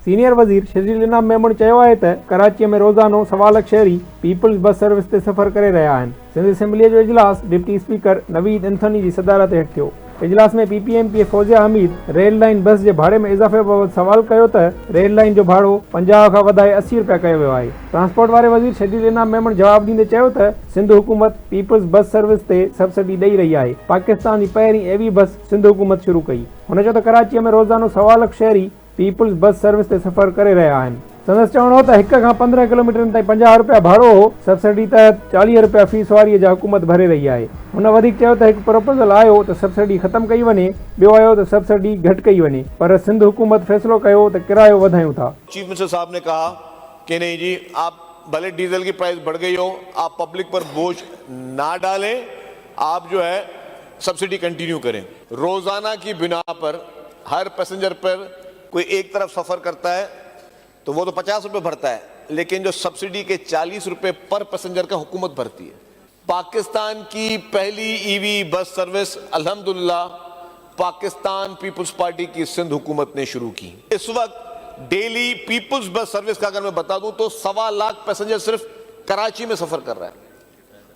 Senior वज़ीर शर्जील इनाम मेमण चयो आहे त कराची में रोज़ानो 1.25 लाख शहरी पीपल्स बस सर्विस ते सफ़र करे रहिया आहिनि। सिंध असेंबलीअ जो इजलास डिप्टी स्पीकर नवीद एंथनी जी सदारत हेठि थियो। इजलास में PPMP Fauzia Hameed rail line bus जे भाड़े में इज़ाफ़े बाबति सवाल कयो त रेल लाइन जो भाड़ो 50 खां वधाए 80 रुपया कयो वियो आहे। ट्रांसपोर्ट वारे वज़ीर शर्जील इनाम मेमण जवाब ॾींदे चयो त सिंध हुकूमत पीपल्स बस सर्विस ते सब्सिडी ॾेई रही आहे। पाकिस्तान जी पहिरीं एवी बस सिंध हुकूमत शुरू कई। हुन चयो त कराची में रोज़ानो 1.25 लाख शहरी पीपल्स बस सर्विस ते सफ़र करे रहिया आहिनि। संदसि चवणो हो त 1 खां 15 किलोमीटर ताईं 50 रुपया भाड़ो हो। सब्सिडी तहत 40 रुपया फी सवारीअ जा हुकूमत भरे रही आहे। हुन वधीक चयो त हिकु प्रपोजल आयो त सब्सिडी ख़तमु कई वञे, ॿियो आयो त सब्सिडी घटि कई वञे, पर सिंध हुकूमत फ़ैसिलो कयो त किरायो वधायूं था। चीफ मिनिस्टर साहब ने कहा कि नहीं जी, आप भले डीजल की प्राइस बढ़ गई हो, आप पब्लिक पर बोझ ना डालें, आप जो है सब्सिडी कंटिन्यू करें। रोजाना की बिना पर हर पैसेंजर पर कोई एक तरफ सफर करता है तो वो तो 50 रुपए भरता है, लेकिन जो सब्सिडी के 40 रुपए पर पैसेंजर का हुकूमत भरती है। पाकिस्तान की पहली ईवी बस सर्विस अल्हम्दुलिल्लाह पाकिस्तान पीपल्स पार्टी की सिंध हुकूमत ने शुरू की। इस वक्त डेली पीपल्स बस सर्विस का अगर मैं बता दूं तो 1.25 लाख पैसेंजर सिर्फ कराची में सफर कर रहा है।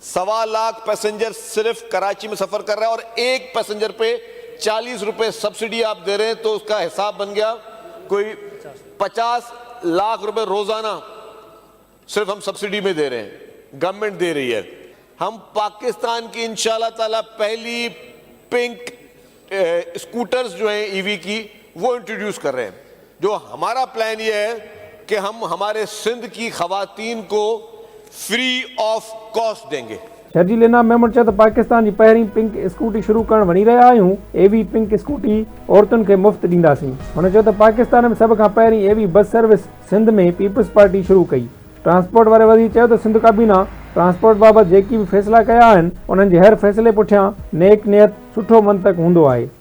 1.25 लाख पैसेंजर सिर्फ कराची में सफर कर रहा है और एक पैसेंजर पे 40 रुपए सब्सिडी आप दे रहे हैं, तो उसका हिसाब बन गया कोई 50 लाख रुपए रोजाना सिर्फ हम सब्सिडी में दे रहे हैं, गवर्नमेंट दे रही है। हम पाकिस्तान की इंशाल्लाह ताला पहली पिंक स्कूटर्स जो हैं ईवी की वो इंट्रोड्यूस कर रहे हैं। जो हमारा प्लान ये है कि हम हमारे सिंध की खवातीन को फ्री ऑफ कॉस्ट देंगे। शर्जील इनाम मेमण चयो त पाकिस्तान जी पहिरीं पिंक स्कूटी शुरू करण वञी रहिया आहियूं। एवी पिंक स्कूटी औरतुनि खे मुफ़्त ॾींदासीं। हुन चयो त पाकिस्तान में सभ खां पहिरीं एवी बस सर्विस सिंध में पीपल्स पार्टी शुरू कई। ट्रांसपोर्ट वारे वज़ीर चयो त सिंध काबीना ट्रांसपोर्ट बाबति जेकी बि फ़ैसिला कया आहिनि उन्हनि जे हर फ़ैसिले पुठियां नेक नियत सुठो मंतक हूंदो आहे।